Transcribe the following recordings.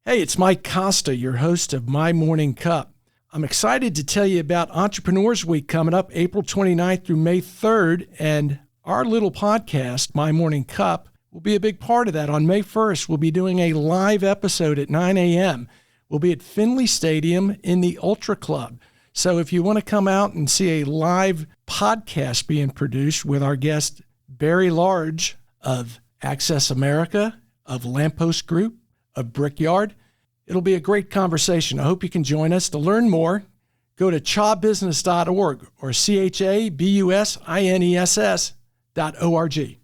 Hey, it's Mike Costa, your host of My Morning Cup. I'm excited to tell you about Entrepreneurs Week coming up April 29th through May 3rd, and our little podcast, My Morning Cup, will be a big part of that. On May 1st, we'll be doing a live episode at 9 a.m. We'll be at Finley Stadium in the Ultra Club. So if you want to come out and see a live podcast being produced with our guest, Barry Large of Access America, of Lamppost Group, of Brickyard, it'll be a great conversation. I hope you can join us. To learn more, go to chabusiness.org or CHABUSINESS.org.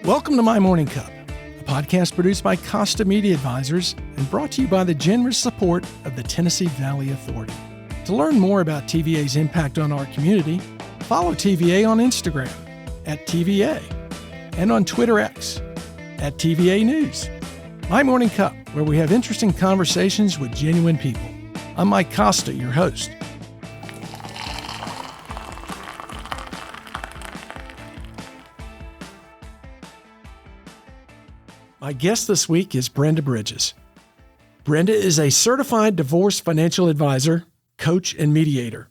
Welcome to My Morning Cup, a podcast produced by Costa Media Advisors and brought to you by the generous support of the Tennessee Valley Authority. To learn more about TVA's impact on our community, follow TVA on Instagram at TVA and on Twitter X at TVA News. My Morning Cup, where we have interesting conversations with genuine people. I'm Mike Costa, your host. My guest this week is Brenda Bridges. Brenda is a certified divorce financial advisor, coach, and mediator.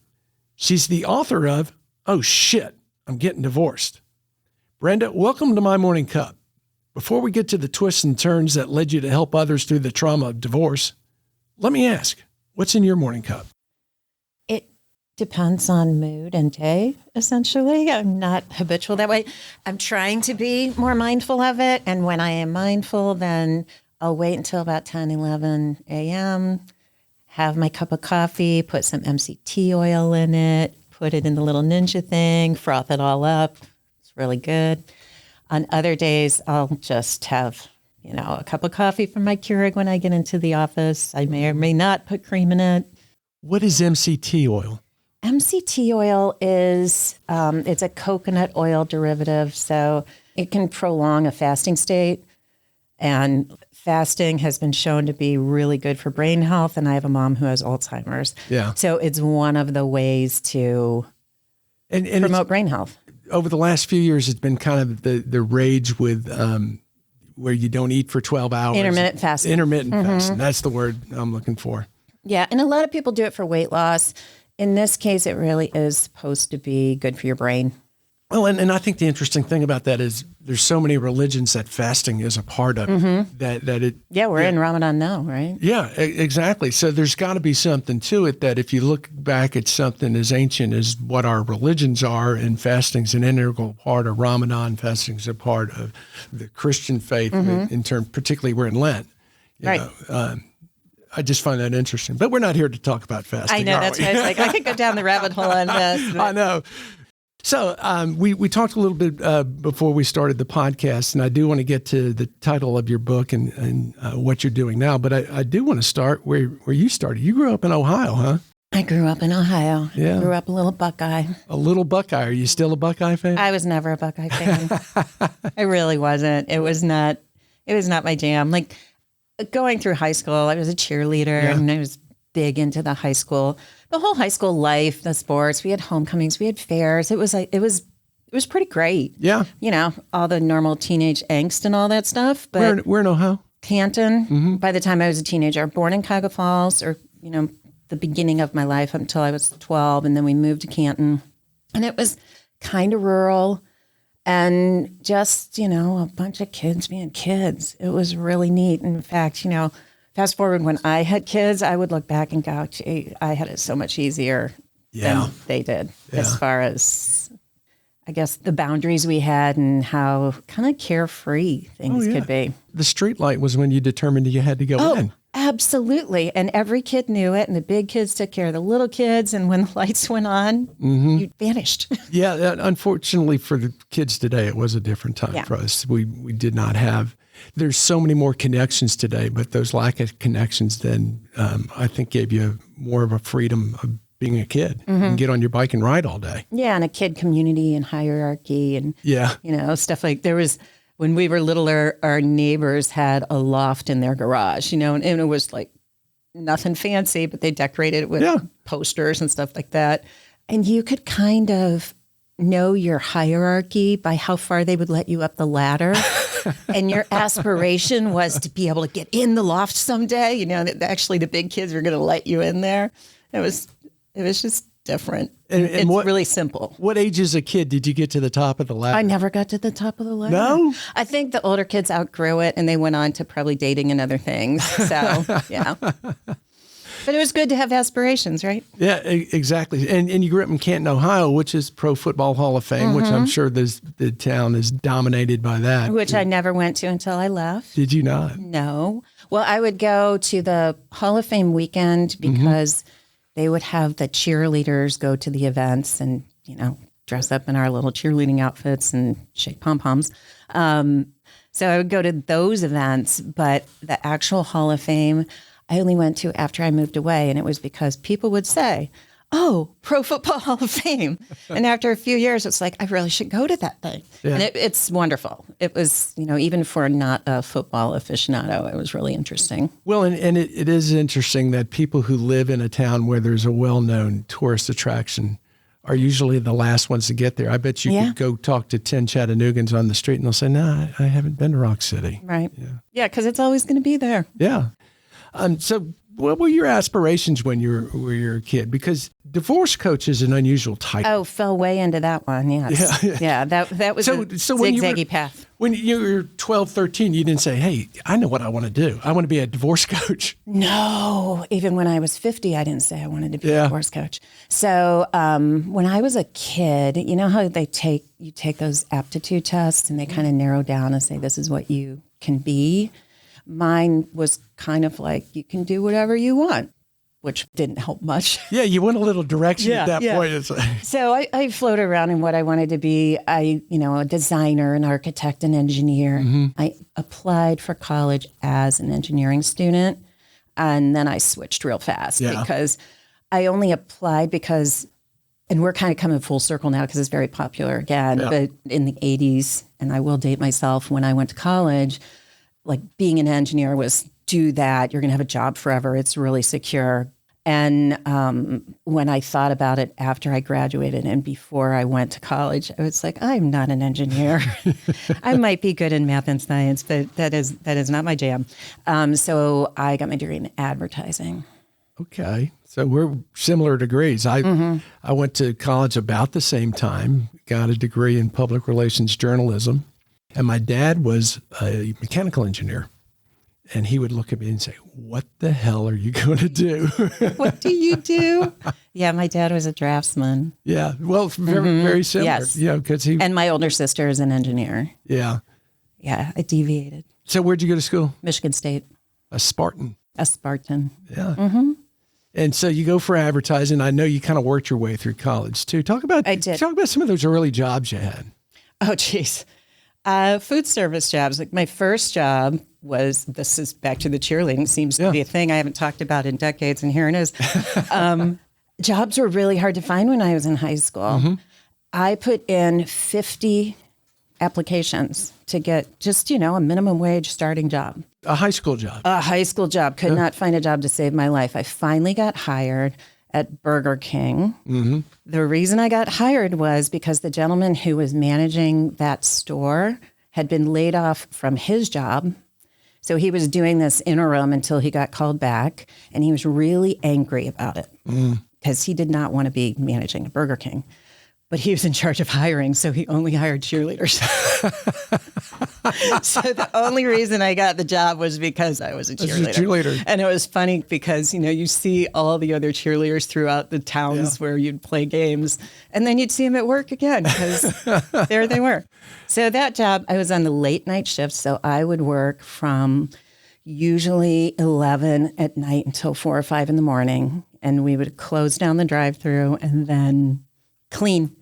She's the author of Oh Shit, I'm Getting Divorced. Brenda, welcome to My Morning Cup. Before we get to the twists and turns that led you to help others through the trauma of divorce, let me ask, what's in your morning cup? It depends on mood and day, essentially. I'm not habitual that way. I'm trying to be more mindful of it. And when I am mindful, then I'll wait until about 10, 11 a.m., have my cup of coffee, put some MCT oil in it, put it in the little ninja thing, froth it all up. It's really good. On other days, I'll just have, a cup of coffee from my Keurig when I get into the office. I may or may not put cream in it. What is MCT oil? MCT oil is, it's a coconut oil derivative, so it can prolong a fasting state. And fasting has been shown to be really good for brain health. And I have a mom who has Alzheimer's. Yeah. So it's one of the ways to promote brain health. Over the last few years, it's been kind of the rage with where you don't eat for 12 hours. Intermittent fasting. Fasting. That's the word I'm looking for. Yeah. And a lot of people do it for weight loss. In this case, it really is supposed to be good for your brain. Well, and I think the interesting thing about that is there's so many religions that fasting is a part of it. Yeah, we're in Ramadan now, right? Yeah, exactly. So there's got to be something to it that if you look back at something as ancient as what our religions are, and fasting's an integral part of Ramadan, fasting's a part of the Christian faith, in terms, particularly we're in Lent. You know, I just find that interesting. But we're not here to talk about fasting. I know, that's why I was like, I could go down the rabbit hole on this. I know. So we talked a little bit before we started the podcast, and I do want to get to the title of your book and what you're doing now. But I do want to start where you started. You grew up in Ohio, huh? I grew up in Ohio. Yeah. Grew up a little Buckeye. A little Buckeye. Are you still a Buckeye fan? I was never a Buckeye fan. I really wasn't. It was not my jam. Like going through high school, I was a cheerleader and I was big into the whole high school life, the sports. We had homecomings, we had fairs. It was pretty great. Yeah. All the normal teenage angst and all that stuff. But we're in Ohio? Canton. By the time I was a teenager, born in Cuyahoga Falls, or, the beginning of my life until I was 12. And then we moved to Canton. And it was kind of rural and just, a bunch of kids being kids. It was really neat. In fact, fast forward when I had kids, I would look back and go, gee, I had it so much easier than they did as far as, I guess, the boundaries we had and how kind of carefree things could be. The street light was when you determined you had to go in. Absolutely. And every kid knew it. And the big kids took care of the little kids. And when the lights went on, you vanished. Yeah. Unfortunately for the kids today, it was a different time for us. We did not have... There's so many more connections today, but those lack of connections then I think gave you more of a freedom of being a kid and get on your bike and ride all day. Yeah, and a kid community and hierarchy and stuff like there was when we were littler, our neighbors had a loft in their garage, and it was like nothing fancy, but they decorated it with posters and stuff like that. And you could kind of know your hierarchy by how far they would let you up the ladder. And your aspiration was to be able to get in the loft someday. You know, that actually the big kids are going to let you in there. It was just different. And it's really simple. What age as a kid did you get to the top of the ladder? I never got to the top of the ladder. No? I think the older kids outgrew it and they went on to probably dating and other things. So, yeah. But it was good to have aspirations, right? Yeah, exactly. And you grew up in Canton, Ohio, which is Pro Football Hall of Fame, which I'm sure the town is dominated by that. Which I never went to until I left. Did you not? No. Well, I would go to the Hall of Fame weekend because they would have the cheerleaders go to the events and, you know, dress up in our little cheerleading outfits and shake pom-poms. So I would go to those events, but the actual Hall of Fame, I only went to after I moved away, and it was because people would say, "Oh, Pro Football Hall of Fame." And after a few years, it's like, I really should go to that thing. Yeah. And it's wonderful. It was, you know, even for not a football aficionado, it was really interesting. Well, and it is interesting that people who live in a town where there's a well-known tourist attraction are usually the last ones to get there. I bet you could go talk to 10 Chattanoogans on the street and they'll say, "No, I haven't been to Rock City." Right. Yeah, because it's always going to be there. Yeah. So what were your aspirations when you were a kid? Because divorce coach is an unusual title. Oh, fell way into that one, yes. Yeah, that was a zigzaggy path. When you were 12, 13, you didn't say, "Hey, I know what I want to do. I want to be a divorce coach." No. Even when I was 50, I didn't say I wanted to be a divorce coach. So when I was a kid, you know how you take those aptitude tests and they kind of narrow down and say, this is what you can be? Mine was kind of like, you can do whatever you want, which didn't help much. Yeah, you want a little direction at that point. It's like... So I floated around in what I wanted to be. A designer, an architect, an engineer. I applied for college as an engineering student, and then I switched real fast because I only applied because, and we're kind of coming full circle now because it's very popular again, but in the 80s, and I will date myself, when I went to college, like being an engineer was do that. You're going to have a job forever. It's really secure. And when I thought about it after I graduated and before I went to college, I was like, I'm not an engineer. I might be good in math and science, but that is not my jam. So I got my degree in advertising. Okay. So we're similar degrees. I went to college about the same time, got a degree in public relations journalism. And my dad was a mechanical engineer, and he would look at me and say, "What the hell are you going to do?" What do you do? Yeah, my dad was a draftsman. Yeah, well, very similar. Yes. Yeah, because and my older sister is an engineer. Yeah. Yeah, I deviated. So where'd you go to school? Michigan State. A Spartan. A Spartan. Yeah. And so you go for advertising. I know you kind of worked your way through college too. I did. Talk about some of those early jobs you had. Oh, geez. Food service jobs. Like my first job was, this is back to the cheerleading, seems to be a thing I haven't talked about in decades, and here it is. Jobs were really hard to find when I was in high school. I put in 50 applications to get just, a minimum wage starting job. A high school job. A high school job. Could not find a job to save my life. I finally got hired at Burger King. The reason I got hired was because the gentleman who was managing that store had been laid off from his job. So he was doing this interim until he got called back, and he was really angry about it because he did not want to be managing a Burger King. But he was in charge of hiring, so he only hired cheerleaders. So the only reason I got the job was because I was a cheerleader. And it was funny because, you see all the other cheerleaders throughout the towns where you'd play games, and then you'd see them at work again because there they were. So that job, I was on the late night shift, so I would work from usually 11 at night until 4 or 5 in the morning, and we would close down the drive-thru and then clean.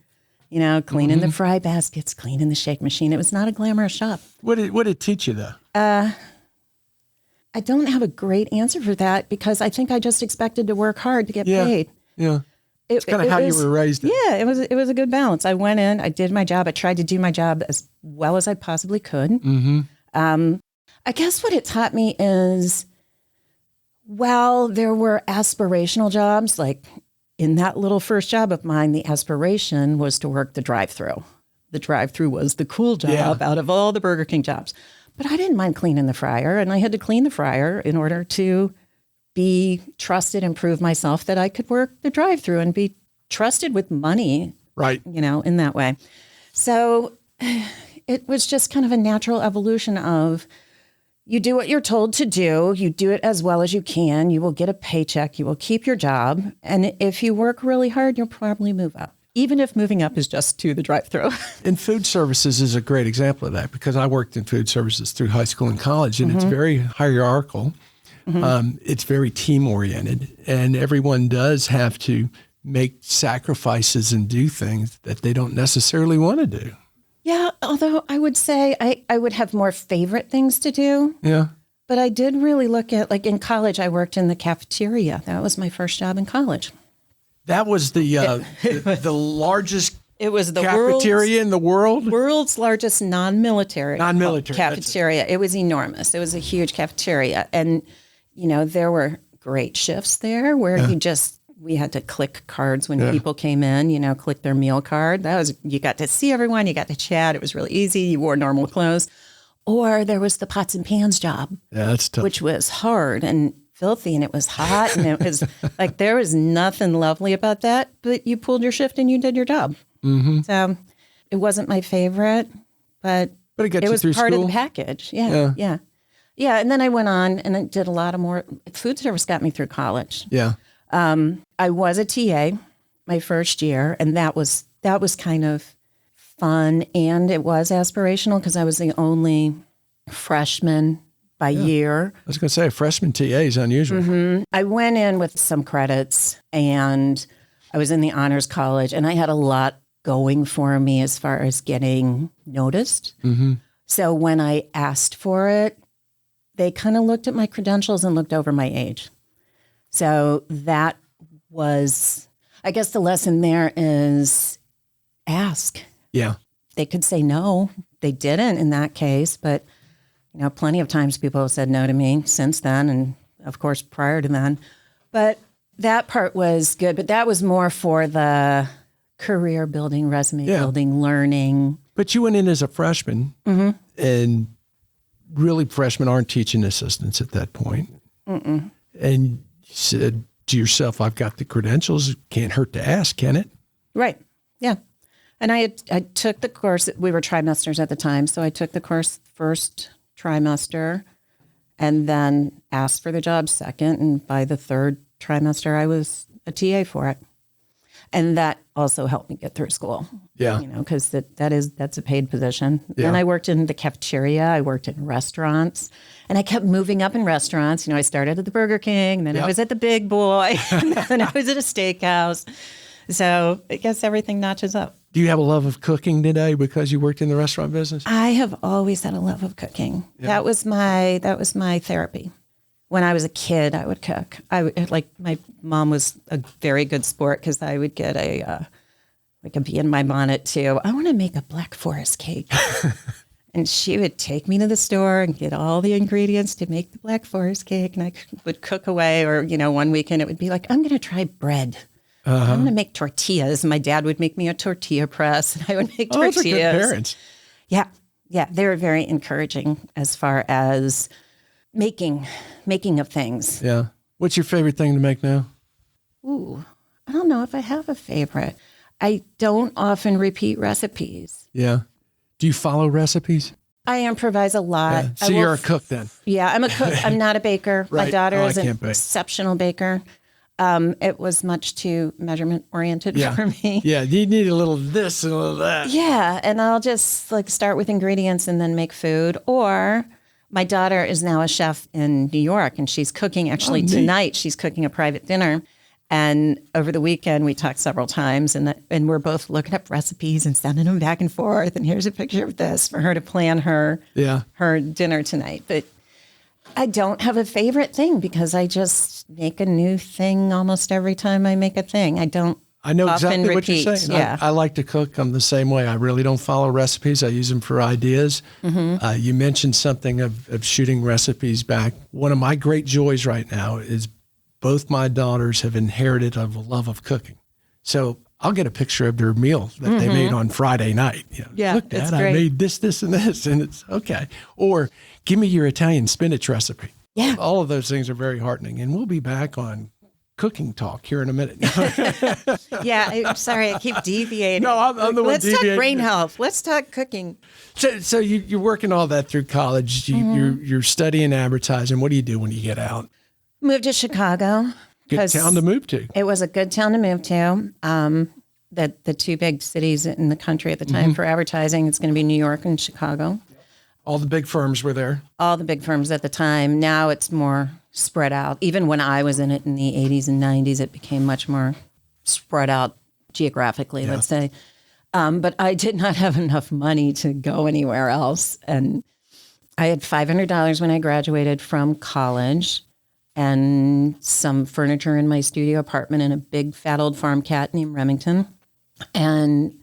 Cleaning the fry baskets, cleaning the shake machine. It was not a glamorous job. What did it teach you, though? I don't have a great answer for that because I think I just expected to work hard to get paid. Yeah. It's kind of how you were raised. Yeah, it was a good balance. I went in, I did my job. I tried to do my job as well as I possibly could. I guess what it taught me is, while there were aspirational jobs like in that little first job of mine, the aspiration was to work the drive-thru. The drive-thru was the cool job out of all the Burger King jobs. But I didn't mind cleaning the fryer, and I had to clean the fryer in order to be trusted and prove myself that I could work the drive-thru and be trusted with money, right? In that way. So it was just kind of a natural evolution of you do what you're told to do, you do it as well as you can, you will get a paycheck, you will keep your job, and if you work really hard, you'll probably move up. Even if moving up is just to the drive-thru. And food services is a great example of that because I worked in food services through high school and college, and it's very hierarchical. It's very team-oriented, and everyone does have to make sacrifices and do things that they don't necessarily want to do. Yeah, although I would say I would have more favorite things to do. Yeah. But I did really look at, like in college, I worked in the cafeteria. That was my first job in college. That was the largest it was the cafeteria in the world? World's largest non-military cafeteria. It was enormous. It was a huge cafeteria. And, there were great shifts there where we had to click cards when people came in, click their meal card. You got to see everyone, you got to chat. It was really easy. You wore normal clothes. Or there was the pots and pans job. Yeah, that's tough. Which was hard and filthy, and it was hot, and it was like there was nothing lovely about that, but you pulled your shift and you did your job. Mm-hmm. So it wasn't my favorite, but it was part of the package. Yeah. And then I went on and I did a lot of more. Food service got me through college. Yeah. I was a TA my first year, and that was kind of fun, and it was aspirational because I was the only freshman by year. I was going to say, a freshman TA is unusual. Mm-hmm. I went in with some credits, and I was in the honors college, and I had a lot going for me as far as getting noticed. Mm-hmm. So when I asked for it, they kind of looked at my credentials and looked over my age. So that was, I guess the lesson there is ask. Yeah. They could say no. They didn't in that case, but plenty of times people have said no to me since then, and of course prior to then. But that part was good, but that was more for the career building, resume building, learning. But you went in as a freshman, and really freshmen aren't teaching assistants at that point. Mm-mm. And you said to yourself, I've got the credentials. Can't hurt to ask, can it? Right. Yeah. And I took the course. We were trimesters at the time, so I took the course first trimester and then asked for the job second. And by the third trimester, I was a TA for it. And that also helped me get through school. Yeah. Because that's a paid position. Yeah. Then I worked in the cafeteria. I worked in restaurants. And I kept moving up in restaurants. I started at the Burger King, then I was at the Big Boy, and then I was at a steakhouse. So I guess everything notches up. Do you have a love of cooking today because you worked in the restaurant business? I have always had a love of cooking. Yeah. That was my therapy. When I was a kid, I would cook. My mom was a very good sport because I would get a bee in my bonnet too. I want to make a Black Forest cake. And she would take me to the store and get all the ingredients to make the Black Forest cake. And I would cook away, or, one weekend it would be like, I'm going to try bread. I'm going to make tortillas. My dad would make me a tortilla press, and I would make tortillas. Those are good parents. Yeah. Yeah. They were very encouraging as far as making of things. Yeah. What's your favorite thing to make now? Ooh, I don't know if I have a favorite. I don't often repeat recipes. Yeah. Do you follow recipes? I improvise a lot. Yeah. So you're a cook then? Yeah, I'm a cook. I'm not a baker. Right. My daughter is an exceptional baker. It was much too measurement oriented for me. Yeah, you need a little of this and a little of that. Yeah, and I'll just start with ingredients and then make food. Or my daughter is now a chef in New York, and she's cooking actually tonight. She's cooking a private dinner. And over the weekend, we talked several times, and we're both looking up recipes and sending them back and forth. And here's a picture of this for her to plan her dinner tonight. But I don't have a favorite thing because I just make a new thing almost every time I make a thing. I know exactly what you're saying. Yeah. I like to cook. I'm the same way. I really don't follow recipes. I use them for ideas. Mm-hmm. You mentioned something of shooting recipes back. One of my great joys right now is both my daughters have inherited a love of cooking. So I'll get a picture of their meal that they made on Friday night. You know, Yeah, look, Dad, it's I great. made this, and this, and it's okay. Or give me your Italian spinach recipe. Yeah. All of those things are very heartening. And we'll be back on cooking talk here in a minute. Yeah, I'm sorry, I keep deviating. No, I'm the one Let's deviating. talk brain health. Let's talk cooking. So you're working all that through college. You're studying advertising. What do you do when you get out? Moved to Chicago. Good 'cause town to move to. It was a good town to move to. The two big cities in the country at the time for advertising, it's going to be New York and Chicago. All the big firms were there. All the big firms at the time. Now it's more spread out. Even when I was in it in the 80s and 90s, it became much more spread out geographically, let's say. But I did not have enough money to go anywhere else. And I had $500 when I graduated from college and some furniture in my studio apartment and a big fat old farm cat named Remington. And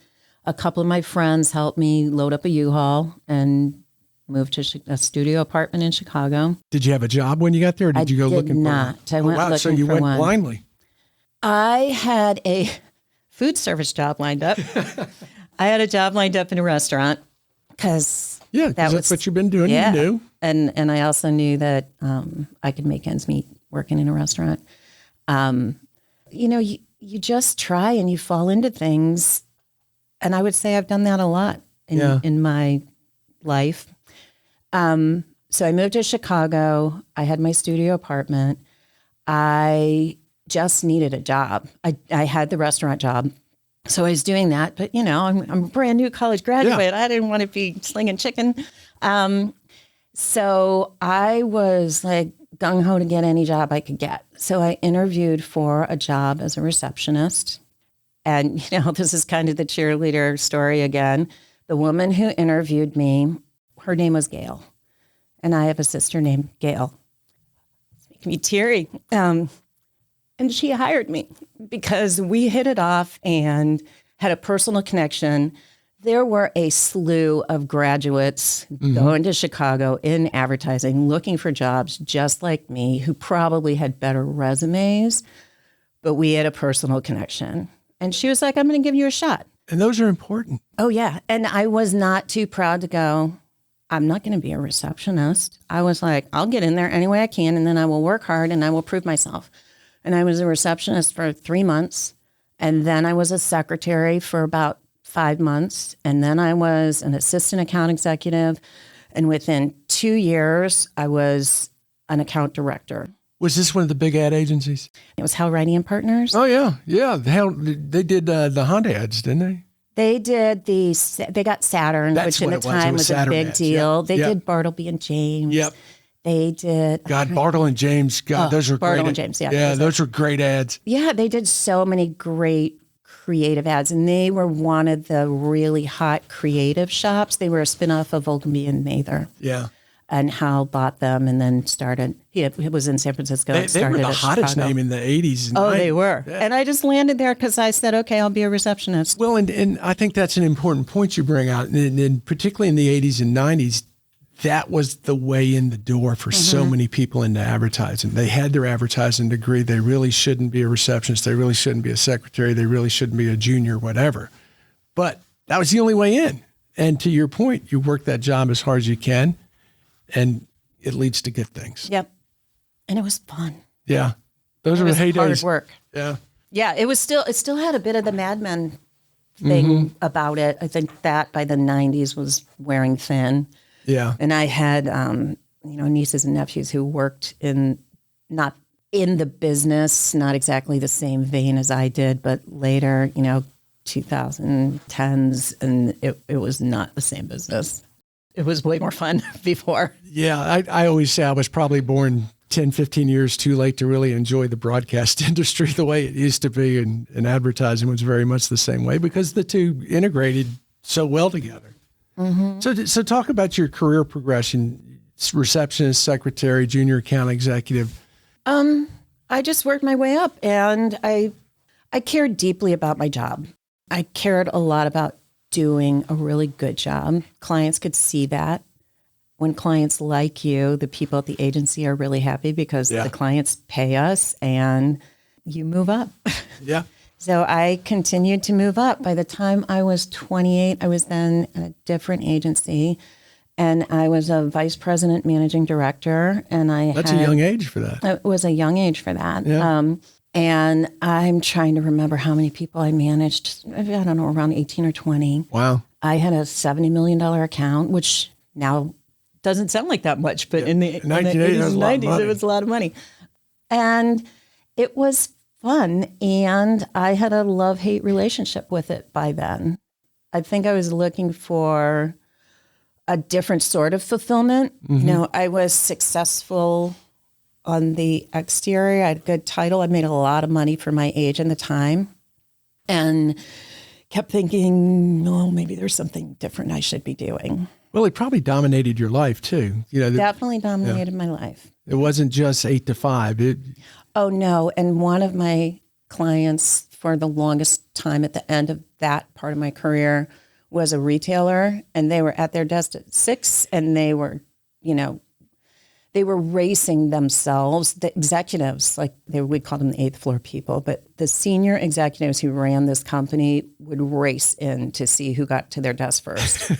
a couple of my friends helped me load up a U-Haul and moved to a studio apartment in Chicago. Did you have a job when you got there, or did you go looking not. for one? I went looking so you for went one. blindly. I had a food service job lined up. I had a job lined up in a restaurant because that's what you've been doing. Yeah. You knew. And I also knew that I could make ends meet working in a restaurant. You just try and you fall into things. And I would say I've done that a lot in my life. So I moved to Chicago. I had my studio apartment. I just needed a job. I had the restaurant job. So I was doing that, but I'm a brand new college graduate. I didn't want to be slinging chicken. So I was like gung ho to get any job I could get. So I interviewed for a job as a receptionist. And, this is kind of the cheerleader story again. The woman who interviewed me, her name was Gail. And I have a sister named Gail. It's making me teary. And she hired me because we hit it off and had a personal connection. There were a slew of graduates going to Chicago in advertising, looking for jobs just like me, who probably had better resumes, but we had a personal connection. And she was like, I'm going to give you a shot. And those are important. Oh, yeah. And I was not too proud to go, I'm not going to be a receptionist. I was like, I'll get in there any way I can, and then I will work hard and I will prove myself. And I was a receptionist for 3 months. And then I was a secretary for about 5 months. And then I was an assistant account executive. And within 2 years, I was an account director. Was this one of the big ad agencies? It was Hal Ridey and Partners. Oh, yeah. Yeah. They did the Honda ads, didn't they? They did they got Saturn, That's which in what the it was. time It was was a Saturn big ads. deal. Yep. They Yep. did Bartleby and James. Yep. They did. God, Bartle and James. God, those are Bartle great. and James, yeah. Yeah, those were great ads. Yeah, they did so many great creative ads, and they were one of the really hot creative shops. They were a spinoff of Ogilvy and Mather. Yeah. And Hal bought them and then started. It was in San Francisco. They were the hottest Chicago. name in the 80s. And Oh, 90s. they were. Yeah. And I just landed there because I said, okay, I'll be a receptionist. Well, and I think that's an important point you bring out. And particularly in the 80s and 90s, that was the way in the door for so many people into advertising. They had their advertising degree. They really shouldn't be a receptionist. They really shouldn't be a secretary. They really shouldn't be a junior, whatever. But that was the only way in. And to your point, you work that job as hard as you can, and it leads to good things. Yep. And it was fun. Yeah. Those It were was heydays. hard work. Yeah. Yeah, it still had a bit of the Mad Men thing about it. I think that by the 90s was wearing thin. Yeah. And I had, nieces and nephews who worked not in the business, not exactly the same vein as I did, but later, 2010s, and it was not the same business. It was way more fun before. Yeah. I always say I was probably born 10, 15 years too late to really enjoy the broadcast industry the way it used to be. And advertising was very much the same way because the two integrated so well together. So talk about your career progression, receptionist, secretary, junior account executive. I just worked my way up, and I cared deeply about my job. I cared a lot about doing a really good job. Clients could see that. when clients like you, the people at the agency are really happy because the clients pay us and you move up. Yeah. So I continued to move up. By the time I was 28, I was then at a different agency, and I was a vice president, managing director. And That's a young age for that. It was a young age for that. Yeah. And I'm trying to remember how many people I managed. I don't know, around 18 or 20. Wow. I had a $70 million account, which now doesn't sound like that much, but in the 80s and 90s, it was a lot of money. And it was fun. And I had a love-hate relationship with it by then. I think I was looking for a different sort of fulfillment. Mm-hmm. You know, I was successful on the exterior. I had a good title. I made a lot of money for my age and the time, and kept thinking, oh, maybe there's something different I should be doing. Well, it probably dominated your life too. You know, Definitely dominated my life. It wasn't just 8 to 5. Oh, no. And one of my clients for the longest time at the end of that part of my career was a retailer, and they were at their desk at 6, and they were, you know, they were racing themselves. The executives, like we call them the 8th floor people, but the senior executives who ran this company would race in to see who got to their desk first.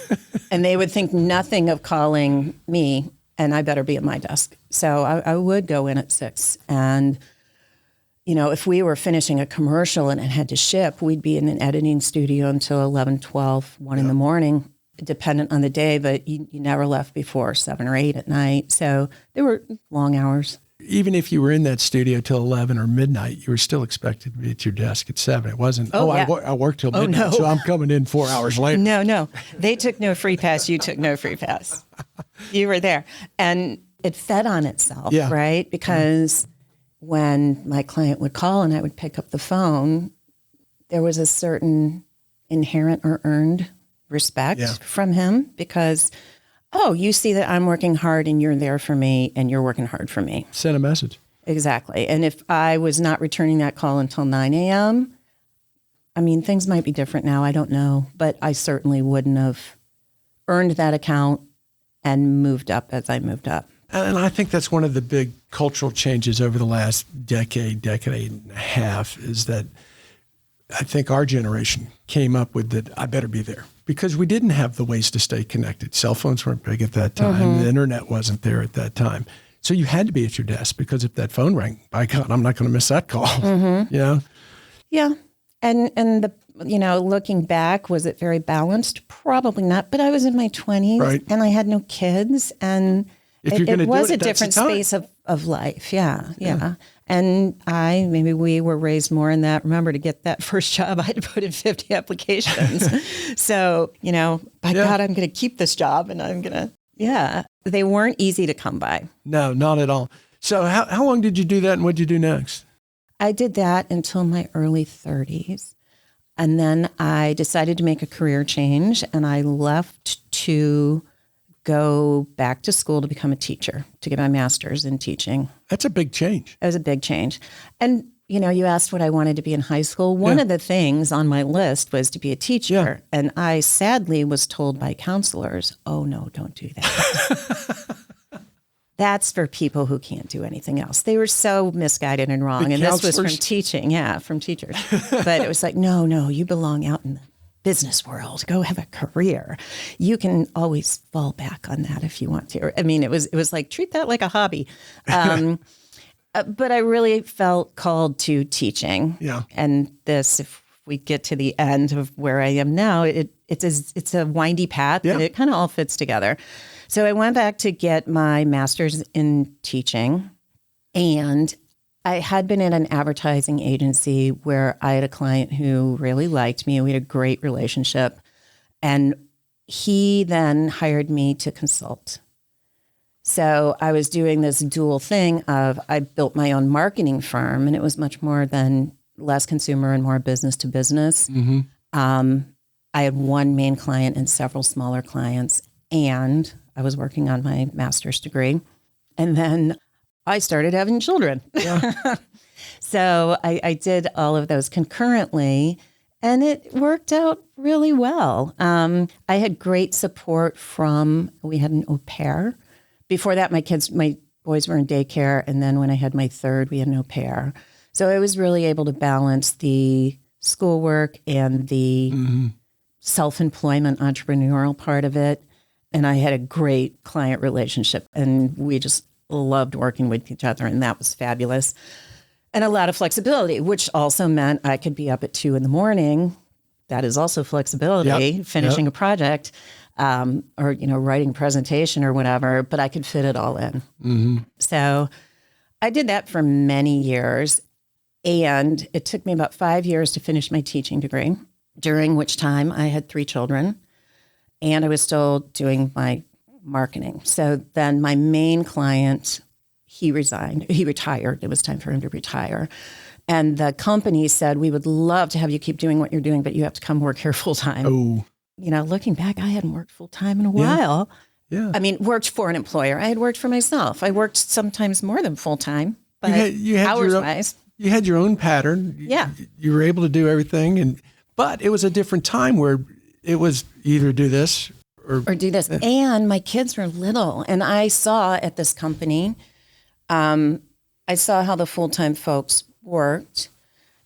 And they would think nothing of calling me, and I better be at my desk. So I would go in at 6. And, you know, if we were finishing a commercial and it had to ship, we'd be in an editing studio until 11, 12, 1 in the morning, dependent on the day, but you never left before 7 or 8 at night. So they were long hours. Even if you were in that studio till 11 or midnight, you were still expected to be at your desk at 7. It wasn't, I work till midnight, so I'm coming in 4 hours later. No. They took no free pass. You took no free pass. You were there. And it fed on itself, right? Because when my client would call and I would pick up the phone, there was a certain inherent or earned respect from him because, oh, you see that I'm working hard and you're there for me and you're working hard for me. Send a message. Exactly. And if I was not returning that call until 9 a.m., I mean, things might be different now. I don't know. But I certainly wouldn't have earned that account and moved up as I moved up. And I think that's one of the big cultural changes over the last decade and a half is that I think our generation came up with that I better be there because we didn't have the ways to stay connected. Cell phones weren't big at that time. Mm-hmm. The internet wasn't there at that time. So you had to be at your desk because if that phone rang, by God, I'm not going to miss that call. Mm-hmm. You know? Yeah. And the, you know, looking back, was it very balanced? Probably not. But I was in my 20s and I had no kids, and it was a different space of life. Yeah. And maybe we were raised more in that. Remember, to get that first job, I had to put in 50 applications. So, you know, by God, I'm going to keep this job, and I'm going to, they weren't easy to come by. No, not at all. So how long did you do that, and what did you do next? I did that until my early 30s. And then I decided to make a career change, and I left to go back to school to become a teacher, to get my master's in teaching. That's a big change. It was a big change. And, you know, you asked what I wanted to be in high school. One of the things on my list was to be a teacher. Yeah. And I sadly was told by counselors, oh, no, don't do that. That's for people who can't do anything else. They were so misguided and wrong. And this was from teaching, from teachers. But it was like, no, you belong out in the business world. Go have a career. You can always fall back on that if you want to. I mean, it was like, treat that like a hobby. But I really felt called to teaching. Yeah. And this, if we get to the end of where I am now, it's a windy path, and it kind of all fits together. So I went back to get my master's in teaching, and I had been in an advertising agency where I had a client who really liked me, and we had a great relationship. And he then hired me to consult. So I was doing this dual thing of I built my own marketing firm, and it was much more than less consumer and more business to business. Mm-hmm. I had one main client and several smaller clients, and I was working on my master's degree. And then I started having children. Yeah. So I did all of those concurrently. And it worked out really well. I had great support we had an au pair. Before that, my boys were in daycare. And then when I had my third, we had an au pair. So I was really able to balance the schoolwork and the self-employment entrepreneurial part of it. And I had a great client relationship, and we just loved working with each other, and that was fabulous. And a lot of flexibility, which also meant I could be up at 2 a.m. That is also flexibility, finishing a project, or, writing a presentation or whatever, but I could fit it all in. Mm-hmm. So I did that for many years, and it took me about 5 years to finish my teaching degree, during which time I had 3 children, and I was still doing my marketing. So then my main client, he resigned. He retired. It was time for him to retire. And the company said, we would love to have you keep doing what you're doing, but you have to come work here full time. Oh. Looking back, I hadn't worked full time in a while. Yeah. I mean, worked for an employer. I had worked for myself. I worked sometimes more than full time, but hours-wise. You had your own pattern. Yeah. You were able to do everything. But it was a different time where it was either do this or do this. And my kids were little. And I saw at this company, I saw how the full-time folks worked.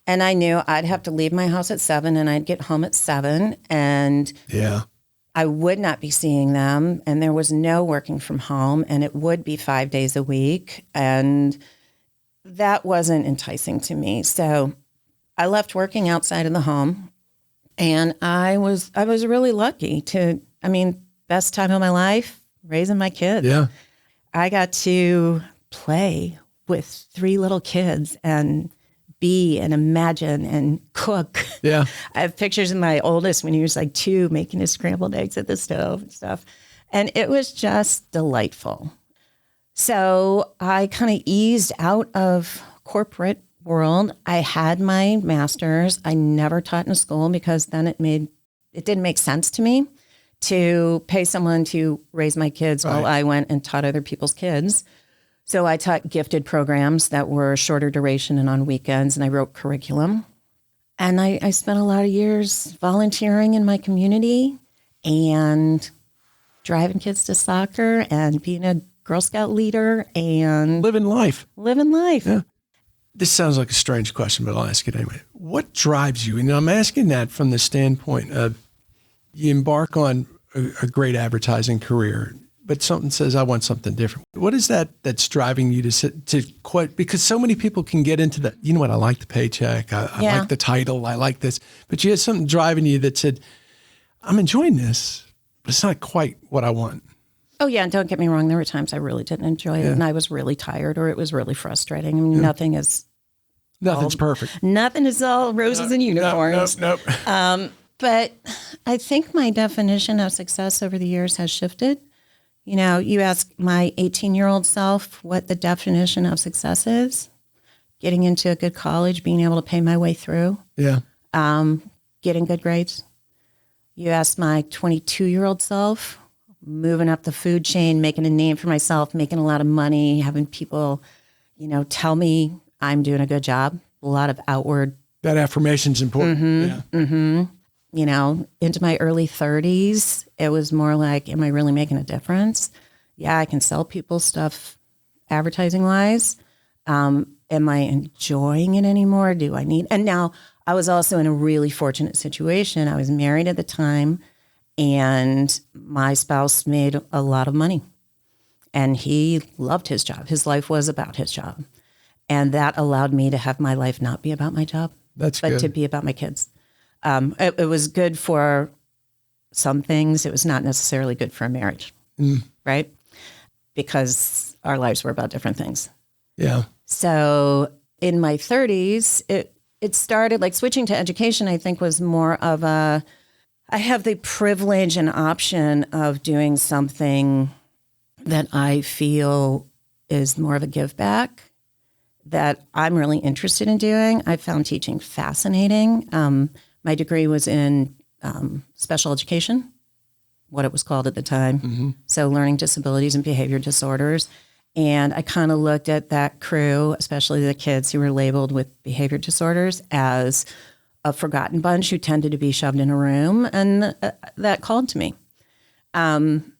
And I knew I'd have to leave my house at 7 and I'd get home at 7. And I would not be seeing them. And there was no working from home. And it would be 5 days a week. And that wasn't enticing to me. So I left working outside of the home. And I was really lucky best time of my life, raising my kids. Yeah. I got to play with 3 little kids and be and imagine and cook. Yeah. I have pictures of my oldest when he was like 2 making his scrambled eggs at the stove and stuff. And it was just delightful. So I kind of eased out of corporate world. I had my master's. I never taught in a school because then it didn't make sense to me to pay someone to raise my kids while I went and taught other people's kids. So I taught gifted programs that were shorter duration and on weekends, and I wrote curriculum. And I spent a lot of years volunteering in my community and driving kids to soccer and being a Girl Scout leader and living life. Yeah. This sounds like a strange question, but I'll ask it anyway. What drives you? And I'm asking that from the standpoint of you embark on a great advertising career, but something says, I want something different. What is that's driving you to quit? Because so many people can get into that, you know what, I like the paycheck, I like the title, I like this, but you had something driving you that said, I'm enjoying this, but it's not quite what I want. Oh, yeah. And don't get me wrong. There were times I really didn't enjoy it and I was really tired or it was really frustrating. I mean, nothing's perfect. Nothing is all roses and unicorns. Nope. But I think my definition of success over the years has shifted. You ask my 18-year-old self what the definition of success is. Getting into a good college, being able to pay my way through. Yeah. Getting good grades. You ask my 22-year-old self, moving up the food chain, making a name for myself, making a lot of money, having people, tell me I'm doing a good job. A lot of outward. That affirmation's important. Mm-hmm, yeah. Mm-hmm. Into my early 30s, it was more like, am I really making a difference? Yeah, I can sell people stuff advertising wise. Am I enjoying it anymore? And now I was also in a really fortunate situation. I was married at the time. And my spouse made a lot of money and he loved his job. His life was about his job. And that allowed me to have my life not be about my job, but to be about my kids. It was good for some things. It was not necessarily good for a marriage, right? Because our lives were about different things. Yeah. So in my 30s, it started like switching to education, I think was more of I have the privilege and option of doing something that I feel is more of a give back that I'm really interested in doing. I found teaching fascinating. My degree was in special education, what it was called at the time. Mm-hmm. So learning disabilities and behavior disorders. And I kind of looked at that crew, especially the kids who were labeled with behavior disorders, as a forgotten bunch who tended to be shoved in a room, and that called to me. And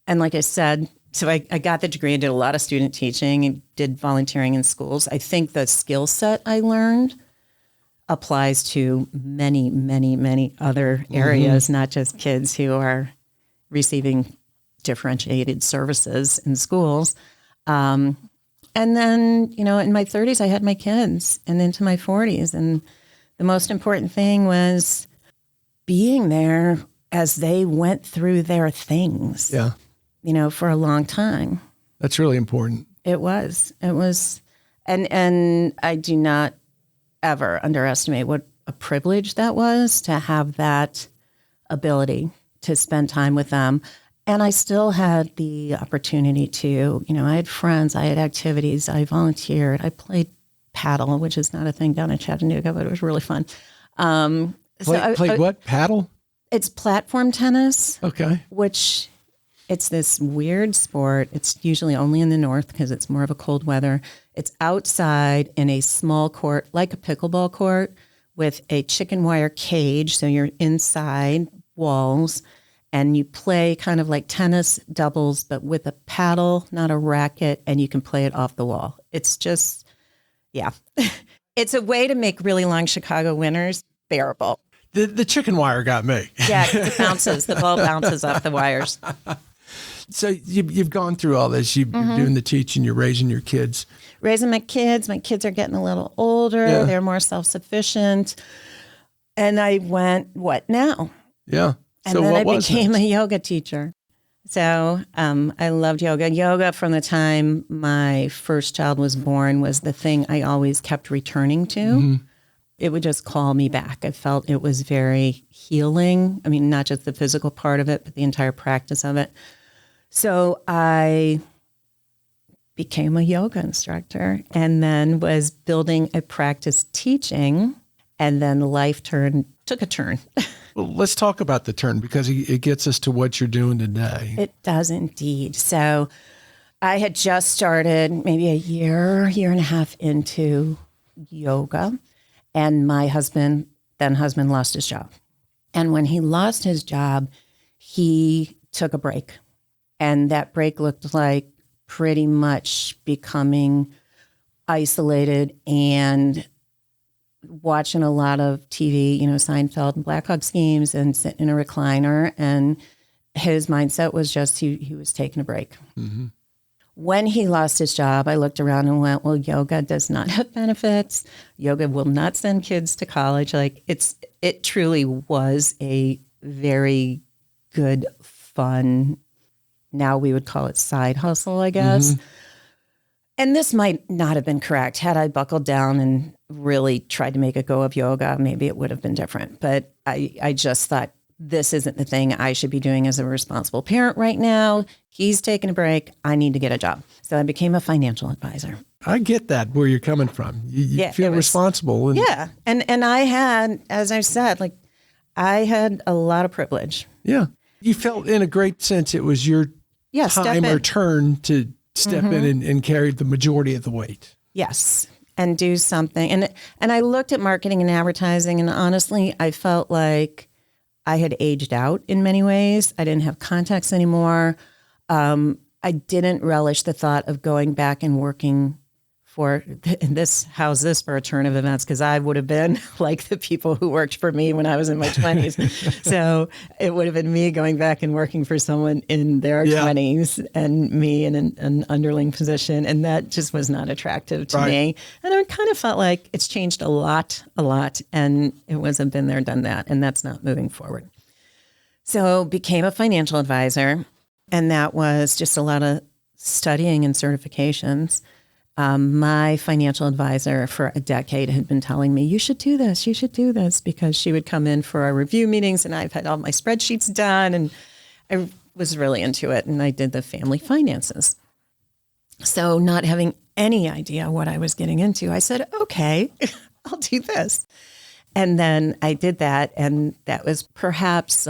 like I said, so I got the degree and did a lot of student teaching and did volunteering in schools. I think the skill set I learned applies to many, many, many other areas, not just kids who are receiving differentiated services in schools. And then, in my 30s, I had my kids, and into my 40s. And the most important thing was being there as they went through their things, for a long time. That's really important. It was. And I do not ever underestimate what a privilege that was to have that ability to spend time with them. And I still had the opportunity to, I had friends, I had activities, I volunteered, I played paddle, which is not a thing down in Chattanooga, but it was really fun. Played what? Paddle? It's platform tennis. Okay. Which it's this weird sport. It's usually only in the north because it's more of a cold weather. It's outside in a small court, like a pickleball court, with a chicken wire cage. So you're inside walls, and you play kind of like tennis doubles, but with a paddle, not a racket, and you can play it off the wall. It's just, it's a way to make really long Chicago winters bearable. The chicken wire got me. Yeah, 'cause it bounces. The ball bounces off the wires. So you've gone through all this. You're doing the teaching. You're raising your kids. Raising my kids. My kids are getting a little older. Yeah. They're more self-sufficient. And I went, what now? Yeah. And so then what I was became next? a yoga teacher. So I loved yoga. Yoga from the time my first child was born was the thing I always kept returning to. It would just call me back. I felt it was very healing. I mean, not just the physical part of it, but the entire practice of it. So I became a yoga instructor and then was building a practice teaching, and then life took a turn. Well, let's talk about the turn, because it gets us to what you're doing today. It does indeed. So I had just started maybe a year and a half into yoga, and my then husband lost his job. And when he lost his job, he took a break. And that break looked like pretty much becoming isolated and watching a lot of TV, Seinfeld and Black Hawk schemes, and sitting in a recliner. And his mindset was just he was taking a break. When he lost his job, I looked around and went, well, yoga does not have benefits. Yoga will not send kids to college. Like it truly was a very good, fun, now we would call it side hustle, I guess. And this might not have been correct. Had I buckled down and really tried to make a go of yoga, maybe it would have been different. But I just thought, this isn't the thing I should be doing as a responsible parent right now. He's taking a break. I need to get a job. So I became a financial advisor. I get that, where you're coming from. You feel responsible. Yeah. And I had, as I said, I had a lot of privilege. Yeah. You felt, in a great sense, it was your time or turn to step in and carry the majority of the weight. Yes. And do something. And I looked at marketing and advertising, and honestly, I felt like I had aged out in many ways. I didn't have contacts anymore. I didn't relish the thought of going back and working for how's this for a turn of events? Because I would have been like the people who worked for me when I was in my 20s. So it would have been me going back and working for someone in their 20s, and me in an underling position. And that just was not attractive to me. And I kind of felt like it's changed a lot. And it wasn't been there, done that. And that's not moving forward. So became a financial advisor. And that was just a lot of studying and certifications. My financial advisor for a decade had been telling me, you should do this, because she would come in for our review meetings, and I've had all my spreadsheets done, and I was really into it, and I did the family finances. So not having any idea what I was getting into, I said, okay, I'll do this. And then I did that, and that was perhaps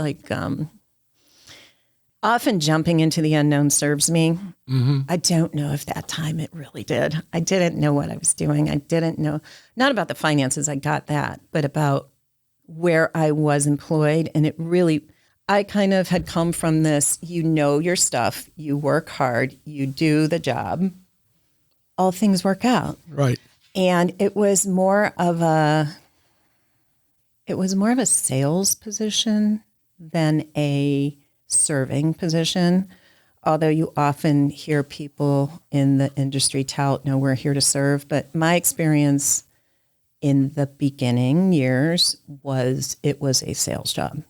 often jumping into the unknown serves me. Mm-hmm. I don't know if that time it really did. I didn't know what I was doing. I didn't know, not about the finances, I got that, but about where I was employed. And it really, I kind of had come from this, you know your stuff, you work hard, you do the job, all things work out. Right. And it was more of a sales position than a serving position. Although you often hear people in the industry tout, no, we're here to serve. But my experience in the beginning years was it was a sales job.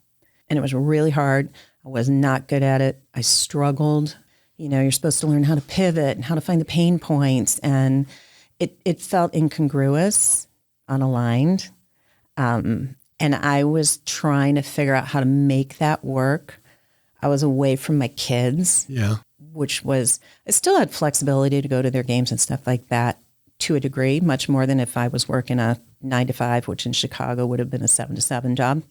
And it was really hard. I was not good at it. I struggled. You know, you're supposed to learn how to pivot and how to find the pain points. And it felt incongruous, unaligned. And I was trying to figure out how to make that work. I was away from my kids, which was, I still had flexibility to go to their games and stuff like that to a degree, much more than if I was working a 9 to 5, which in Chicago would have been a 7 to 7 job.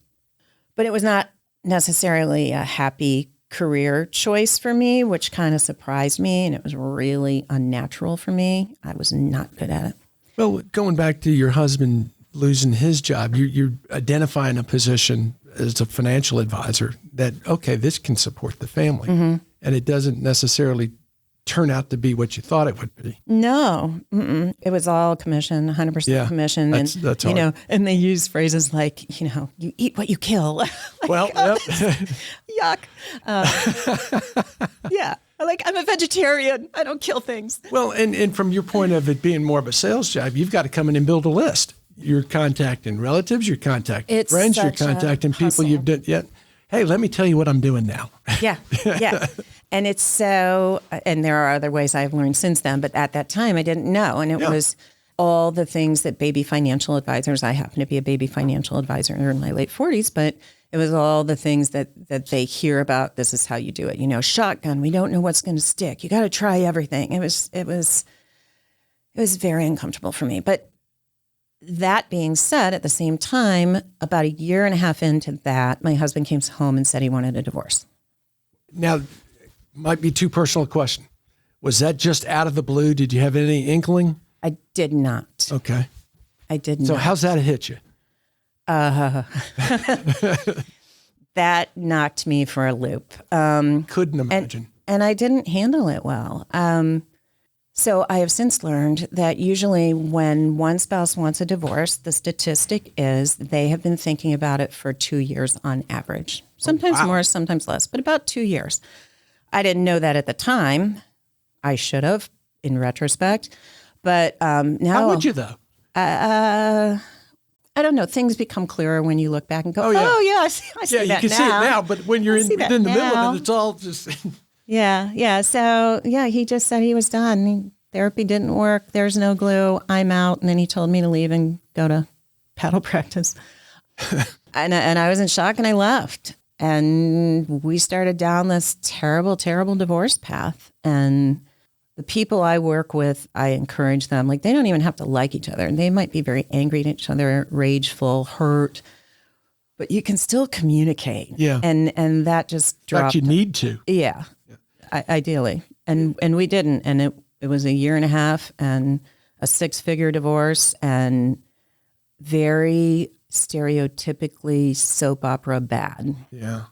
But it was not necessarily a happy career choice for me, which kind of surprised me. And it was really unnatural for me. I was not good at it. Well, going back to your husband losing his job, you're identifying a position as a financial advisor that, okay, this can support the family. Mm-hmm. And it doesn't necessarily turn out to be what you thought it would be. No, it was all commission, 100% commission. That's hard. You know, and they use phrases like, you know, you eat what you kill. Like, well, yuck. Yeah. Like, I'm a vegetarian. I don't kill things. Well, and from your point of it being more of a sales job, you've got to come in and build a list. You're contacting relatives, you're contacting friends, you're contacting people you've done yet. Hey, let me tell you what I'm doing now. Yeah. And it's so, and there are other ways I've learned since then, but at that time I didn't know. And it was all the things that baby financial advisors, I happen to be a baby financial advisor in my late 40s, but it was all the things that they hear about. This is how you do it. You know, shotgun, we don't know what's going to stick. You got to try everything. It was very uncomfortable for me. But that being said, at the same time, about a year and a half into that, my husband came home and said he wanted a divorce. Now, might be too personal a question. Was that just out of the blue? Did you have any inkling? I did not. Okay. I did not. So how's that hit you? That knocked me for a loop. Couldn't imagine. And I didn't handle it well. So I have since learned that usually when one spouse wants a divorce, the statistic is they have been thinking about it for 2 years on average. Sometimes more, sometimes less, but about 2 years. I didn't know that at the time. I should have, in retrospect. But now... How would you, though? I don't know. Things become clearer when you look back and go, oh yeah, I see that now. Yeah, you can see it now, but when you're in the middle of it, it's all just... Yeah. So, he just said he was done. Therapy didn't work. There's no glue. I'm out. And then he told me to leave and go to paddle practice. and I was in shock and I left. And we started down this terrible, terrible divorce path. And the people I work with, I encourage them. Like, they don't even have to like each other. And they might be very angry at each other, rageful, hurt. But you can still communicate. Yeah. And that just dropped. Like you need to. Yeah. Ideally. And we didn't. And it was a year and a half and a 6-figure divorce and very stereotypically soap opera bad. Yeah.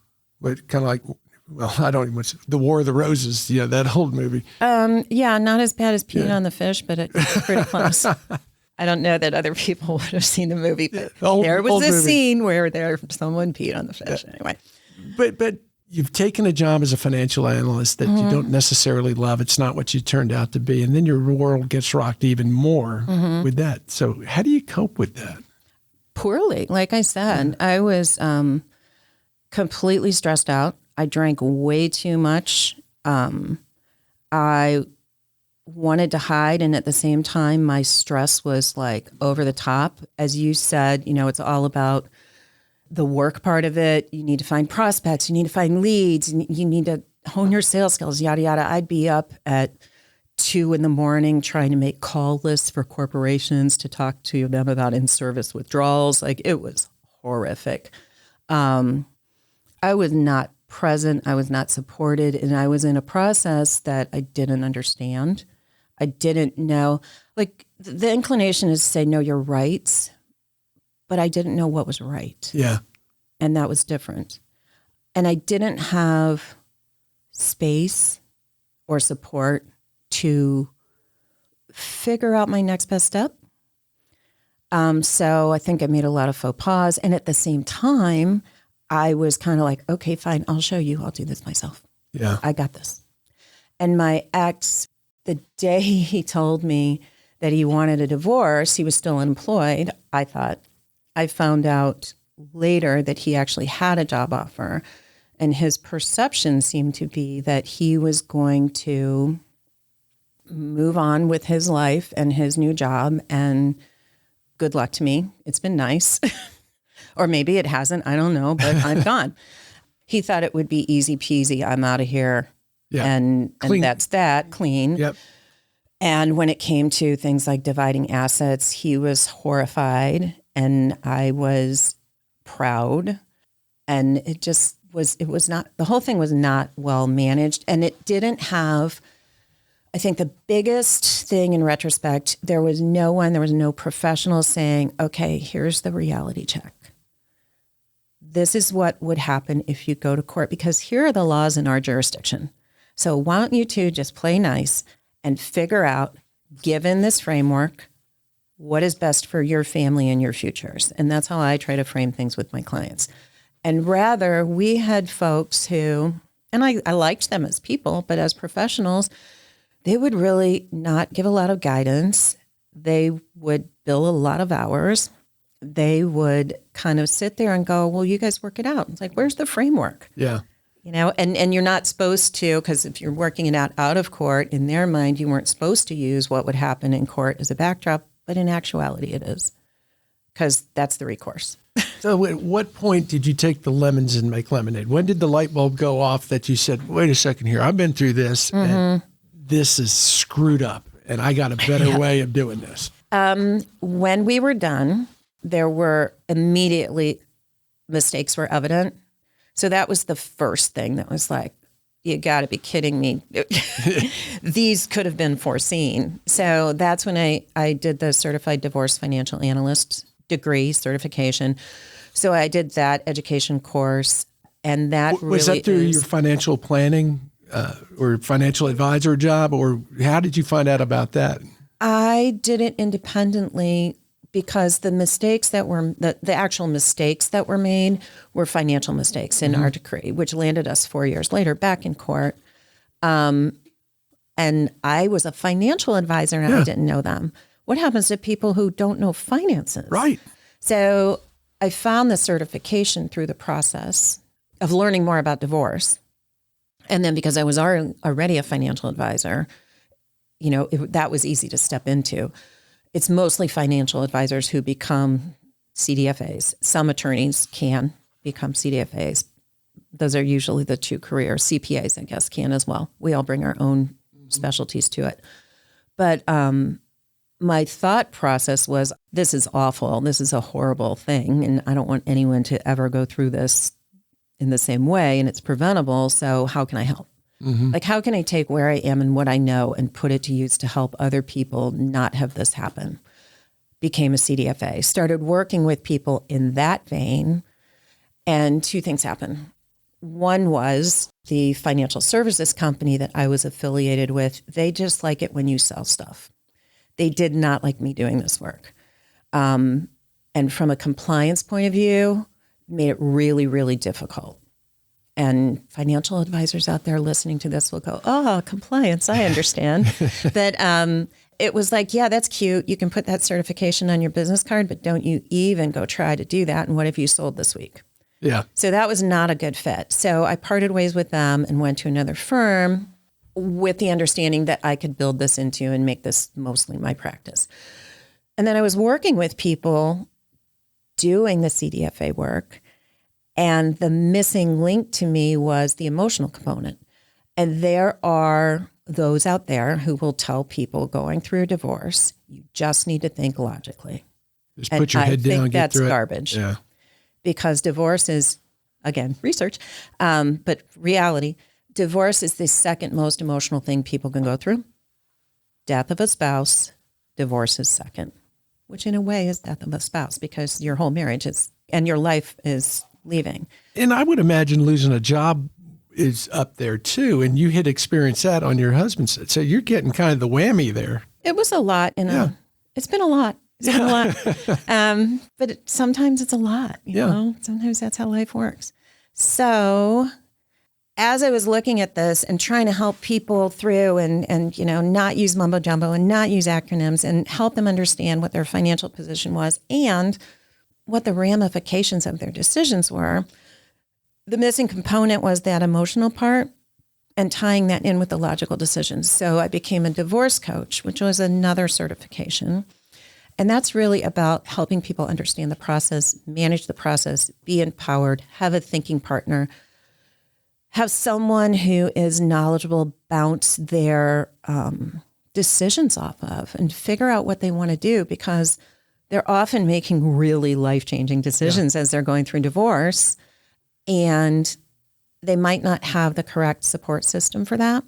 But kind of like, well, I don't even, The War of the Roses, that old movie. Yeah, not as bad as Peeing on the Fish, but it's pretty close. I don't know that other people would have seen the movie, but there was a scene where someone peed on the fish anyway. But you've taken a job as a financial analyst that you don't necessarily love. It's not what you turned out to be. And then your world gets rocked even more with that. So how do you cope with that? Poorly. Like I said, I was completely stressed out. I drank way too much. I wanted to hide. And at the same time, my stress was like over the top. As you said, it's all about the work part of it. You need to find prospects. You need to find leads. You need to hone your sales skills, yada, yada. I'd be up at 2 a.m. trying to make call lists for corporations to talk to them about in-service withdrawals. Like, it was horrific. I was not present. I was not supported. And I was in a process that I didn't understand. I didn't know. Like, the inclination is to say, know your rights. But I didn't know what was right. Yeah. And that was different. And I didn't have space or support to figure out my next best step. So I think I made a lot of faux pas. And at the same time, I was kind of like, okay, fine, I'll show you. I'll do this myself. Yeah. I got this. And my ex, the day he told me that he wanted a divorce, he was still unemployed, I thought. I found out later that he actually had a job offer. And his perception seemed to be that he was going to move on with his life and his new job. And good luck to me. It's been nice. Or maybe it hasn't. I don't know, but I'm gone. He thought it would be easy peasy. I'm out of here. Yeah. And that's that, clean. Yep. And when it came to things like dividing assets, he was horrified and I was proud. And it was not, the whole thing was not well managed. And it didn't have, I think the biggest thing in retrospect, there was no professional saying, okay, here's the reality check. This is what would happen if you go to court, because here are the laws in our jurisdiction. So why don't you two just play nice and figure out, given this framework, what is best for your family and your futures? And that's how I try to frame things with my clients. And rather, we had folks who, and I liked them as people, but as professionals, they would really not give a lot of guidance. They would bill a lot of hours. They would kind of sit there and go, well, you guys work it out. It's like, where's the framework? Yeah. You know, and you're not supposed to, because if you're working it out of court, in their mind, you weren't supposed to use what would happen in court as a backdrop, but in actuality it is, because that's the recourse. So at what point did you take the lemons and make lemonade? When did the light bulb go off that you said, wait a second here, I've been through this and this is screwed up and I got a better way of doing this? When we were done, there were immediately mistakes were evident. So that was the first thing that was like, you got to be kidding me. These could have been foreseen. So that's when I did the Certified Divorce Financial Analyst degree certification. So I did that education course. And that was really that through your financial planning or financial advisor job, or how did you find out about that? I did it independently because the mistakes that were, the actual mistakes that were made were financial mistakes in our decree, which landed us 4 years later back in court. And I was a financial advisor and I didn't know them. What happens to people who don't know finances? Right. So I found the certification through the process of learning more about divorce. And then because I was already a financial advisor, you know, that was easy to step into. It's mostly financial advisors who become CDFAs. Some attorneys can become CDFAs. Those are usually the two careers. CPAs, I guess, can as well. We all bring our own specialties to it. But my thought process was, this is awful. This is a horrible thing. And I don't want anyone to ever go through this in the same way. And it's preventable. So how can I help? Like, how can I take where I am and what I know and put it to use to help other people not have this happen? Became a CDFA, started working with people in that vein. And two things happened. One was the financial services company that I was affiliated with. They just like it when you sell stuff. They did not like me doing this work. And from a compliance point of view, made it really, really difficult. And financial advisors out there listening to this will go, oh, compliance, I understand. But it was like, yeah, that's cute. You can put that certification on your business card, but don't you even go try to do that. And what have you sold this week? Yeah. So that was not a good fit. So I parted ways with them and went to another firm with the understanding that I could build this into and make this mostly my practice. And then I was working with people doing the CDFA work. And the missing link to me was the emotional component. And there are those out there who will tell people going through a divorce, you just need to think logically. Just put your head down and get through it. That's garbage. Yeah. Because divorce is again, research, but reality, divorce is the second most emotional thing people can go through. Death of a spouse, divorce is second, which in a way is death of a spouse because your whole marriage is, and your life is leaving. And I would imagine losing a job is up there too. And you had experienced that on your husband's side. So you're getting kind of the whammy there. It was a lot. It's been a lot. It's been a lot. But sometimes it's a lot, you know, sometimes that's how life works. So as I was looking at this and trying to help people through and not use mumbo jumbo and not use acronyms and help them understand what their financial position was and what the ramifications of their decisions were, the missing component was that emotional part and tying that in with the logical decisions. So I became a divorce coach, which was another certification. And that's really about helping people understand the process, manage the process, be empowered, have a thinking partner, have someone who is knowledgeable bounce their decisions off of and figure out what they want to do, because they're often making really life-changing decisions as they're going through divorce, and they might not have the correct support system for that.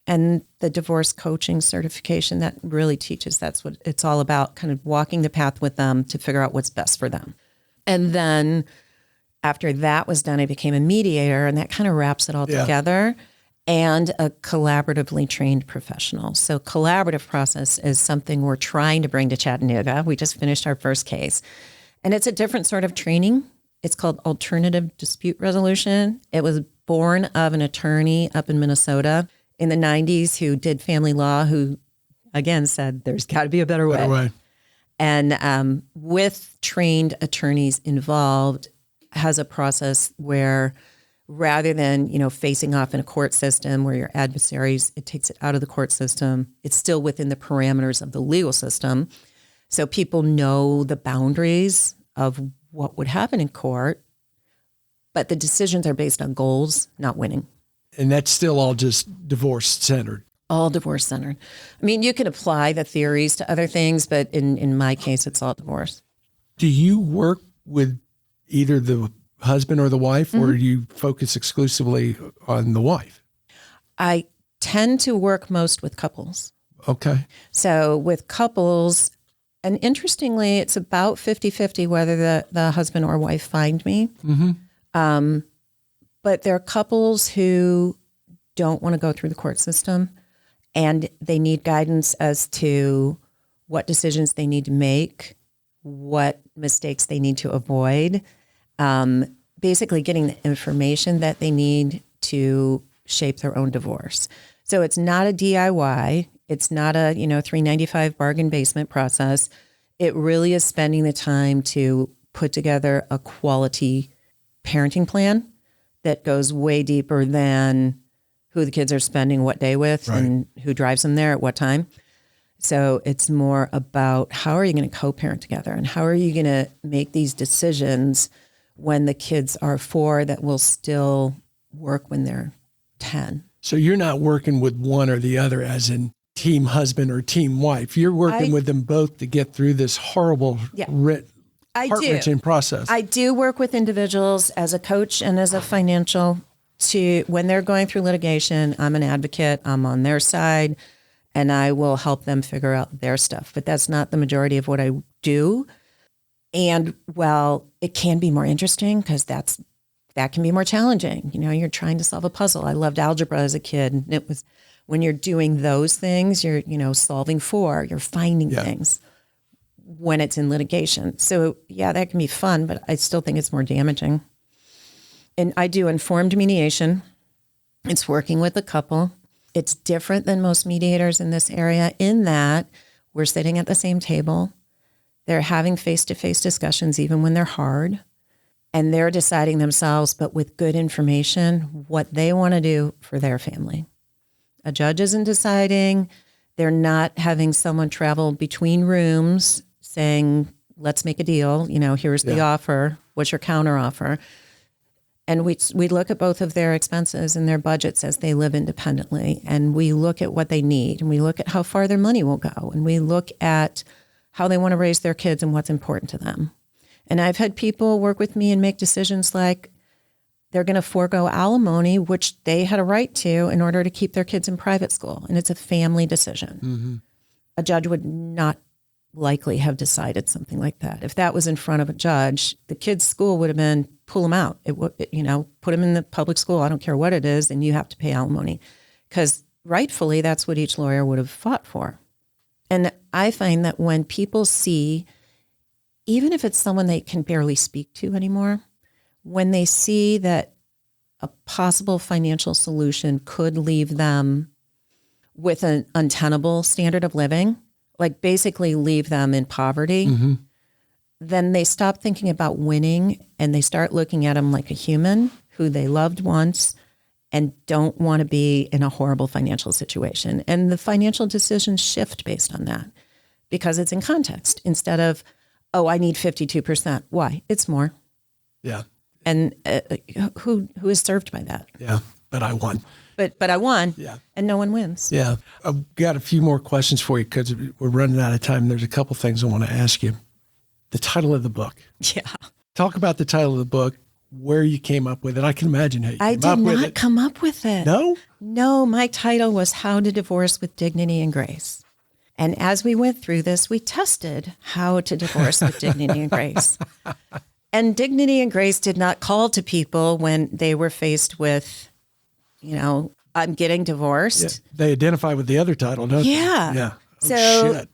And the divorce coaching certification, that really teaches that's what it's all about, kind of walking the path with them to figure out what's best for them. And then after that was done, I became a mediator, and that kind of wraps it all together, and a collaboratively trained professional. So collaborative process is something we're trying to bring to Chattanooga. We just finished our first case, and it's a different sort of training. It's called alternative dispute resolution. It was born of an attorney up in Minnesota in the 90s who did family law, who again said there's got to be a better way. And with trained attorneys involved, has a process where rather than, facing off in a court system where your adversaries, it takes it out of the court system. It's still within the parameters of the legal system. So people know the boundaries of what would happen in court, but the decisions are based on goals, not winning. And that's still all just divorce centered. All divorce centered. I mean, you can apply the theories to other things, but in my case, it's all divorce. Do you work with either the husband or the wife, or do you focus exclusively on the wife? I tend to work most with couples. Okay. So with couples, and interestingly, it's about 50-50 whether the husband or wife find me. Mm-hmm. But there are couples who don't want to go through the court system, and they need guidance as to what decisions they need to make, what mistakes they need to avoid, basically getting the information that they need to shape their own divorce. So it's not a DIY. It's not a, $3.95 bargain basement process. It really is spending the time to put together a quality parenting plan that goes way deeper than who the kids are spending what day with and who drives them there at what time. So it's more about how are you going to co-parent together, and how are you going to make these decisions when the kids are 4 that will still work when they're 10. So you're not working with one or the other as in team husband or team wife. You're working with them both to get through this horrible heart-wrenching process. I do work with individuals as a coach and as a financial when they're going through litigation. I'm an advocate. I'm on their side, and I will help them figure out their stuff. But that's not the majority of what I do. And while it can be more interesting because that can be more challenging. You're trying to solve a puzzle. I loved algebra as a kid. And it was when you're doing those things, you're, solving for, you're finding things when it's in litigation. So that can be fun, but I still think it's more damaging. And I do informed mediation. It's working with a couple. It's different than most mediators in this area in that we're sitting at the same table. They're having face-to-face discussions even when they're hard, and they're deciding themselves, but with good information, what they want to do for their family. A judge isn't deciding. They're not having someone travel between rooms saying, let's make a deal. Here's the offer. What's your counter offer? And we look at both of their expenses and their budgets as they live independently. And we look at what they need, and we look at how far their money will go. And we look at how they want to raise their kids and what's important to them. And I've had people work with me and make decisions like, they're going to forego alimony, which they had a right to in order to keep their kids in private school. And it's a family decision. Mm-hmm. A judge would not likely have decided something like that. If that was in front of a judge, the kid's school would have been pull them out. Put them in the public school. I don't care what it is. And you have to pay alimony, because rightfully, that's what each lawyer would have fought for. And I find that when people see, even if it's someone they can barely speak to anymore, when they see that a possible financial solution could leave them with an untenable standard of living, like basically leave them in poverty, Mm-hmm. then they stop thinking about winning and they start looking at them like a human who they loved once and don't want to be in a horrible financial situation. And the financial decisions shift based on that because it's in context instead of, oh, I need 52%. Why? It's more. Yeah. And who is served by that? Yeah. But I won. But I won. Yeah. And no one wins. Yeah. I've got a few more questions for you because we're running out of time. There's a couple things I want to ask you. The title of the book. Yeah. Talk about the title of the book, where you came up with it. I can imagine how you I came did up with not it. come up with it. No? No, my title was How to Divorce with Dignity and Grace. And as we went through this, we tested how to divorce with dignity and grace. And dignity and grace did not call to people when they were faced with, I'm getting divorced. Yeah. They identify with the other title, don't they? Yeah. Yeah. Oh, So shit.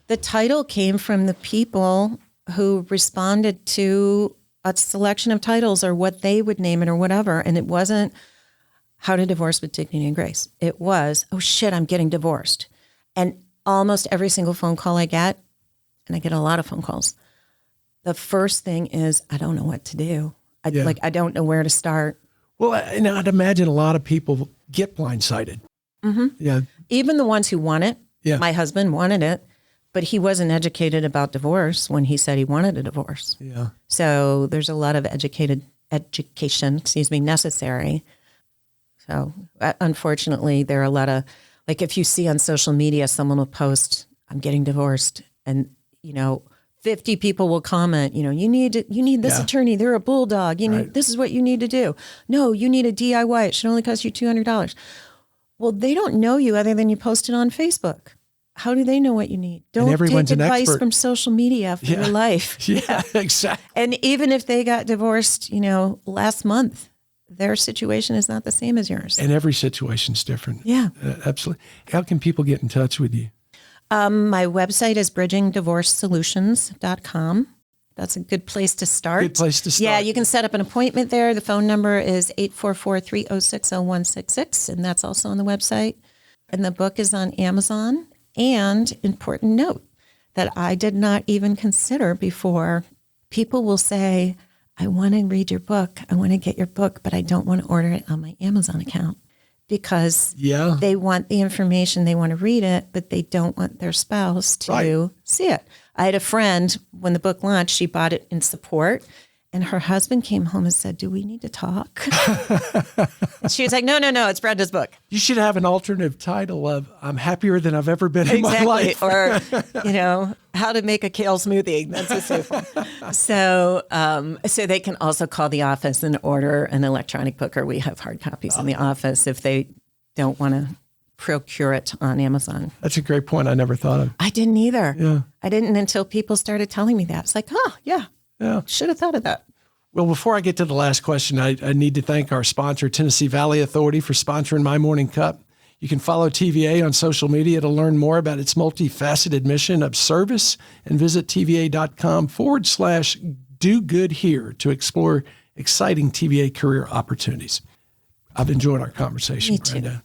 the title came from the people who responded to a selection of titles or what they would name it or whatever. And it wasn't How to Divorce with Dignity and Grace. It was, oh shit, I'm getting divorced. And almost every single phone call I get, and I get a lot of phone calls, the first thing is, I don't know what to do. I don't know where to start. Well, and I'd imagine a lot of people get blindsided. Mm-hmm. Yeah. Even the ones who want it. Yeah. My husband wanted it, but he wasn't educated about divorce when he said he wanted a divorce. Yeah. So there's a lot of education, necessary. So unfortunately, there are a lot of, like if you see on social media, someone will post, I'm getting divorced, and 50 people will comment, you need this attorney. They're a bulldog. This is what you need to do. No, you need a DIY. It should only cost you $200. Well, they don't know you other than you post it on Facebook. How do they know what you need? Don't take advice from social media for your life. Yeah, exactly. And even if they got divorced, last month, their situation is not the same as yours. And every situation's different. Yeah. Absolutely. How can people get in touch with you? My website is bridgingdivorcesolutions.com. That's a good place to start. Good place to start. Yeah, you can set up an appointment there. The phone number is 844-306-0166, and that's also on the website. And the book is on Amazon. And important note that I did not even consider before, people will say, I want to read your book. I want to get your book, but I don't want to order it on my Amazon account because they want the information. They want to read it, but they don't want their spouse to see it. I had a friend, when the book launched, she bought it in support, and her husband came home and said, do we need to talk? And she was like, no, it's Brenda's book. You should have an alternative title of I'm happier than I've ever been in my life. Or, how to make a kale smoothie. That's a safe one. So they can also call the office and order an electronic book, or we have hard copies in the office if they don't want to procure it on Amazon. That's a great point I never thought of. I didn't either. Yeah. I didn't until people started telling me that. It's like, yeah. Should have thought of that. Well, before I get to the last question, I need to thank our sponsor, Tennessee Valley Authority, for sponsoring My Morning Cup. You can follow TVA on social media to learn more about its multifaceted mission of service, and visit TVA.com/do good here to explore exciting TVA career opportunities. I've enjoyed our conversation, Me too. Brenda.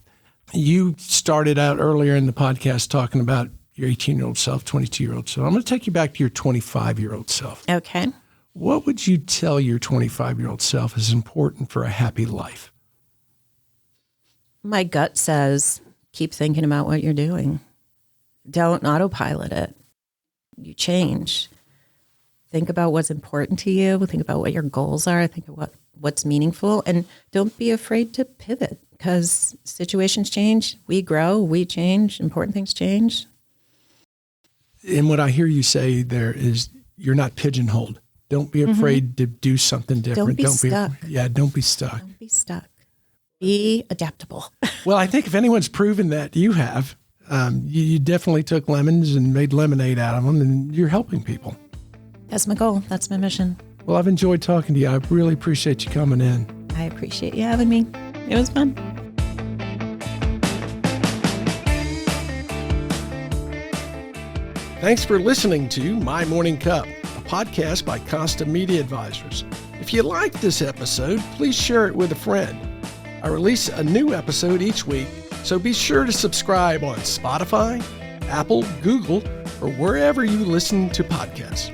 You started out earlier in the podcast talking about your 18-year-old self, 22-year-old self. I'm going to take you back to your 25-year-old self. Okay. What would you tell your 25-year-old self is important for a happy life? My gut says, keep thinking about what you're doing. Don't autopilot it. You change. Think about what's important to you. Think about what your goals are. Think of what's meaningful. And don't be afraid to pivot, because situations change. We grow. We change. Important things change. And what I hear you say there is you're not pigeonholed. Don't be afraid to do something different. Don't be stuck. Don't be stuck. Don't be stuck. Be adaptable. Well, I think if anyone's proven that, you have. You definitely took lemons and made lemonade out of them, and you're helping people. That's my goal. That's my mission. Well, I've enjoyed talking to you. I really appreciate you coming in. I appreciate you having me. It was fun. Thanks for listening to My Morning Cup, a podcast by Consta Media Advisors. If you liked this episode, please share it with a friend. I release a new episode each week, so be sure to subscribe on Spotify, Apple, Google, or wherever you listen to podcasts.